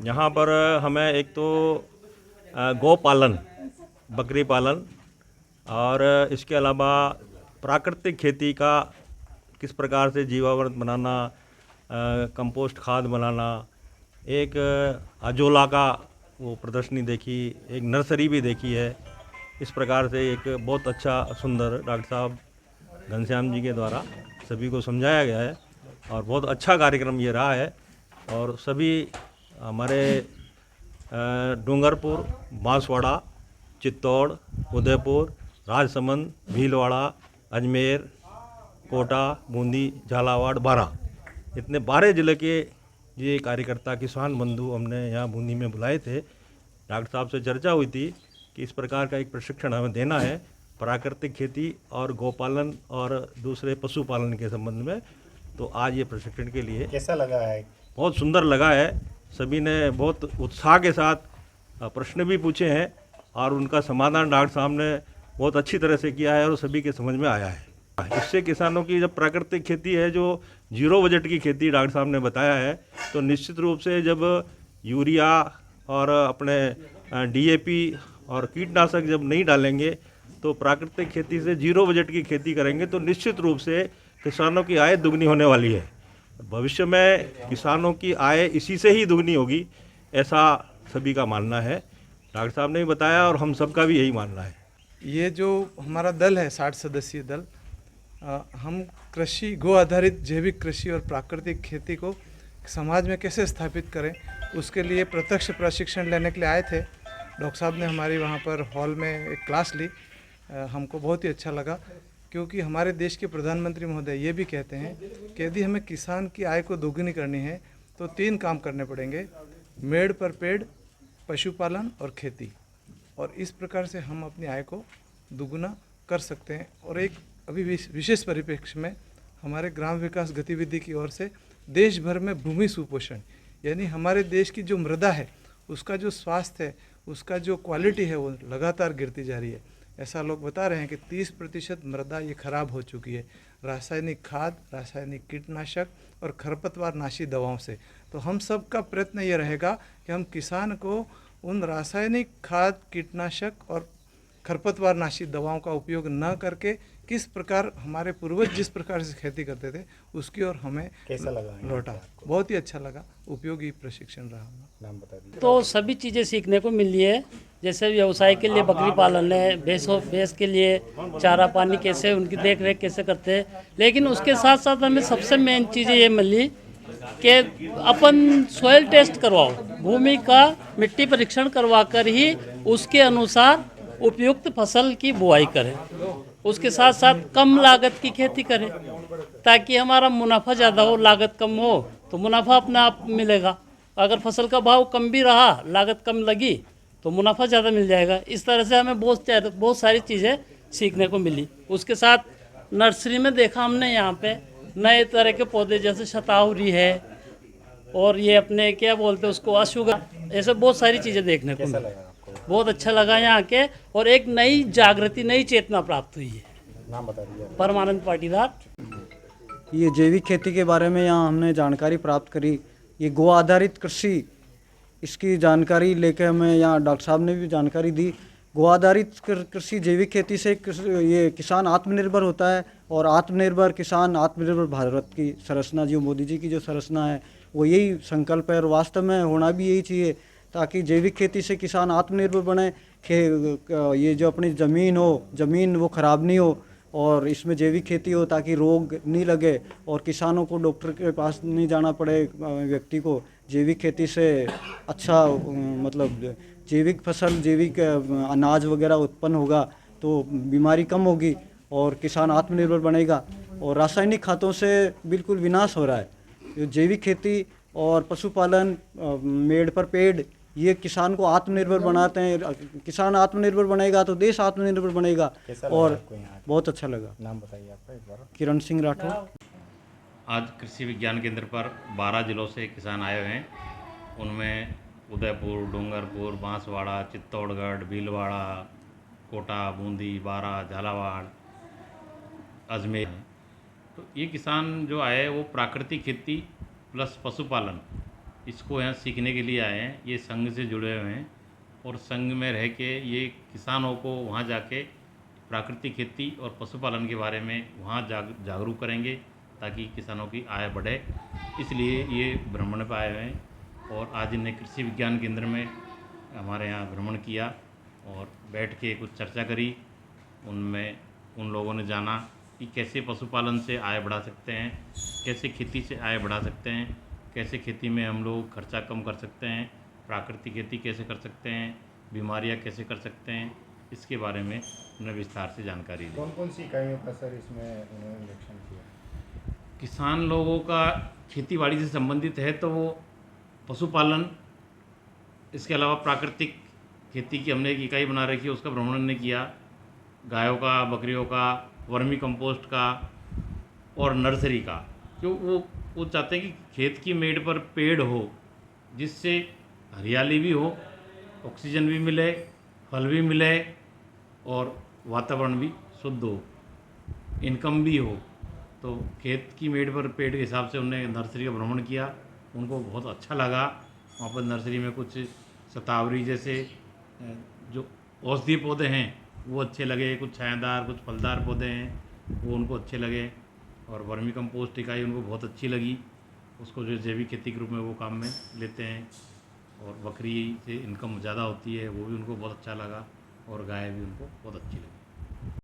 यहाँ पर हमें एक तो गौ पालन, बकरी पालन और इसके अलावा प्राकृतिक खेती का किस प्रकार से जीवामृत बनाना, कंपोस्ट खाद बनाना, एक अजोला का वो प्रदर्शनी देखी, एक नर्सरी भी देखी है। इस प्रकार से एक बहुत अच्छा सुंदर डॉक्टर साहब घनश्याम जी के द्वारा सभी को समझाया गया है और बहुत अच्छा कार्यक्रम ये रहा है। और सभी हमारे डूंगरपुर, बांसवाड़ा, चित्तौड़, उदयपुर, राजसमंद, भीलवाड़ा, अजमेर, कोटा, बूंदी, झालावाड़, बारां, इतने 12 ज़िले के ये कार्यकर्ता किसान बंधु हमने यहाँ बूंदी में बुलाए थे। डॉक्टर साहब से चर्चा हुई थी कि इस प्रकार का एक प्रशिक्षण हमें देना है प्राकृतिक खेती और गौपालन और दूसरे पशुपालन के संबंध में। तो आज ये प्रशिक्षण के लिए कैसा लगा है बहुत सुंदर लगा है। सभी ने बहुत उत्साह के साथ प्रश्न भी पूछे हैं और उनका समाधान डॉक्टर साहब ने बहुत अच्छी तरह से किया है और सभी के समझ में आया है। इससे किसानों की जब प्राकृतिक खेती है, जो जीरो बजट की खेती डॉक्टर साहब ने बताया है, तो निश्चित रूप से जब यूरिया और अपने डीएपी और कीटनाशक जब नहीं डालेंगे तो प्राकृतिक खेती से जीरो बजट की खेती करेंगे तो निश्चित रूप से किसानों की आय दुगनी होने वाली है। भविष्य में किसानों की आय इसी से ही दुगनी होगी, ऐसा सभी का मानना है। डॉक्टर साहब ने भी बताया और हम सबका भी यही मानना है। ये जो हमारा दल है 60 सदस्यीय दल, हम कृषि गो आधारित जैविक कृषि और प्राकृतिक खेती को समाज में कैसे स्थापित करें उसके लिए प्रत्यक्ष प्रशिक्षण लेने के लिए आए थे। डॉक्टर साहब ने हमारी वहाँ पर हॉल में एक क्लास ली, हमको बहुत ही अच्छा लगा, क्योंकि हमारे देश के प्रधानमंत्री महोदय ये भी कहते हैं कि यदि हमें किसान की आय को दोगुनी करनी है तो 3 काम करने पड़ेंगे: मेड़ पर पेड़, पशुपालन और खेती। और इस प्रकार से हम अपनी आय को दुगुना कर सकते हैं। और एक अभी विशेष परिप्रेक्ष्य में हमारे ग्राम विकास गतिविधि की ओर से देश भर में भूमि सुपोषण, यानी हमारे देश की जो मृदा है उसका जो स्वास्थ्य है, उसका जो क्वालिटी है वो लगातार गिरती जा रही है। ऐसा लोग बता रहे हैं कि 30% मृदा ये खराब हो चुकी है रासायनिक खाद, रासायनिक कीटनाशक और खरपतवार नाशी दवाओं से। तो हम सब का प्रयत्न ये रहेगा कि हम किसान को उन रासायनिक खाद, कीटनाशक और खरपतवार नाशी दवाओं का उपयोग न करके किस प्रकार हमारे पूर्वज जिस प्रकार से खेती करते थे उसकी ओर हमें कैसा लगा लौटा। बहुत ही अच्छा लगा, उपयोगी प्रशिक्षण रहा। नाम बता दीजिए। तो सभी चीज़ें सीखने को मिली है, जैसे व्यवसाय के लिए बकरी पालन है, भैंस के लिए चारा पानी कैसे, उनकी देख रेख कैसे करते हैं। लेकिन उसके साथ साथ हमें सबसे मेन चीज़ें ये मिली कि अपन सॉइल टेस्ट करवाओ, भूमि का मिट्टी परीक्षण करवा कर ही उसके अनुसार उपयुक्त फसल की बुआई करें। उसके साथ साथ कम लागत की खेती करें ताकि हमारा मुनाफा ज़्यादा हो, लागत कम हो तो मुनाफा अपने आप मिलेगा। अगर फसल का भाव कम भी रहा, लागत कम लगी तो मुनाफा ज़्यादा मिल जाएगा। इस तरह से हमें बहुत सारी चीज़ें सीखने को मिली। उसके साथ नर्सरी में देखा हमने यहाँ पे नए तरह के पौधे जैसे शतावरी है और ये अपने क्या बोलते हैं उसको अशुगर, ऐसे बहुत सारी चीज़ें देखने को मिली। बहुत अच्छा लगा यहाँ के, और एक नई जागृति, नई चेतना प्राप्त हुई है। नाम बता दीजिए। परमानंद पाटीदार। ये जैविक खेती के बारे में यहाँ हमने जानकारी प्राप्त करी। ये गो आधारित कृषि, इसकी जानकारी लेके हमें यहाँ डॉक्टर साहब ने भी जानकारी दी। गो आधारित कृषि जैविक खेती से ये किसान आत्मनिर्भर होता है, और आत्मनिर्भर किसान आत्मनिर्भर भारत की संरचना, जो मोदी जी की जो संरचना है वो यही संकल्प है, और वास्तव में होना भी यही चाहिए, ताकि जैविक खेती से किसान आत्मनिर्भर बने। ये जो अपनी ज़मीन वो ख़राब नहीं हो, और इसमें जैविक खेती हो ताकि रोग नहीं लगे और किसानों को डॉक्टर के पास नहीं जाना पड़े। व्यक्ति को जैविक खेती से अच्छा मतलब जैविक फसल, जैविक अनाज वगैरह उत्पन्न होगा तो बीमारी कम होगी और किसान आत्मनिर्भर बनेगा। और रासायनिक खादों से बिल्कुल विनाश हो रहा है। जैविक खेती और पशुपालन, मेड़ पर पेड़, ये किसान को आत्मनिर्भर बनाते हैं। किसान आत्मनिर्भर बनेगा तो देश आत्मनिर्भर बनेगा। और बहुत अच्छा लगा। नाम बताइए आपका एक बार। किरण सिंह राठौर। आज कृषि विज्ञान केंद्र पर 12 जिलों से किसान आए हुए हैं। उनमें उदयपुर, डूंगरपुर, बांसवाड़ा, चित्तौड़गढ़, भीलवाड़ा, कोटा, बूंदी, बारा, झालावाड़, अजमेर। तो ये किसान जो आए वो प्राकृतिक खेती प्लस पशुपालन, इसको यहाँ सीखने के लिए आए हैं। ये संघ से जुड़े हुए हैं और संघ में रह के ये किसानों को वहाँ जाके प्राकृतिक खेती और पशुपालन के बारे में वहाँ जागरूक करेंगे ताकि किसानों की आय बढ़े। इसलिए ये भ्रमण पर आए हुए हैं और आज इन्हें कृषि विज्ञान केंद्र में हमारे यहाँ भ्रमण किया और बैठ के कुछ चर्चा करी। उनमें उन लोगों ने जाना कि कैसे पशुपालन से आय बढ़ा सकते हैं, कैसे खेती से आय बढ़ा सकते हैं, कैसे खेती में हम लोग खर्चा कम कर सकते हैं, प्राकृतिक खेती कैसे कर सकते हैं, बीमारियां कैसे कर सकते हैं, इसके बारे में उन्हें विस्तार से जानकारी दी। कौन कौन सी इकाइयों का सर इसमें उन्होंने निरीक्षण किया? किसान लोगों का खेतीबाड़ी से संबंधित है तो वो पशुपालन, इसके अलावा प्राकृतिक खेती की हमने एक इकाई बना रखी है, उसका भ्रमण ने किया। गायों का, बकरियों का, वर्मी कंपोस्ट का और नर्सरी का, क्यों वो चाहते हैं कि खेत की मेड़ पर पेड़ हो, जिससे हरियाली भी हो, ऑक्सीजन भी मिले, फल भी मिले और वातावरण भी शुद्ध हो, इनकम भी हो। तो खेत की मेड़ पर पेड़ के हिसाब से उन्होंने नर्सरी का भ्रमण किया, उनको बहुत अच्छा लगा। वहाँ पर नर्सरी में कुछ शतावरी जैसे जो औषधीय पौधे हैं वो अच्छे लगे, कुछ छायादार कुछ फलदार पौधे हैं वो उनको अच्छे लगे, और वर्मी कंपोस्ट इकाई उनको बहुत अच्छी लगी। उसको जो जैविक खेती के रूप में वो काम में लेते हैं, और बकरी से इनकम ज़्यादा होती है वो भी उनको बहुत अच्छा लगा, और गाय भी उनको बहुत अच्छी लगी।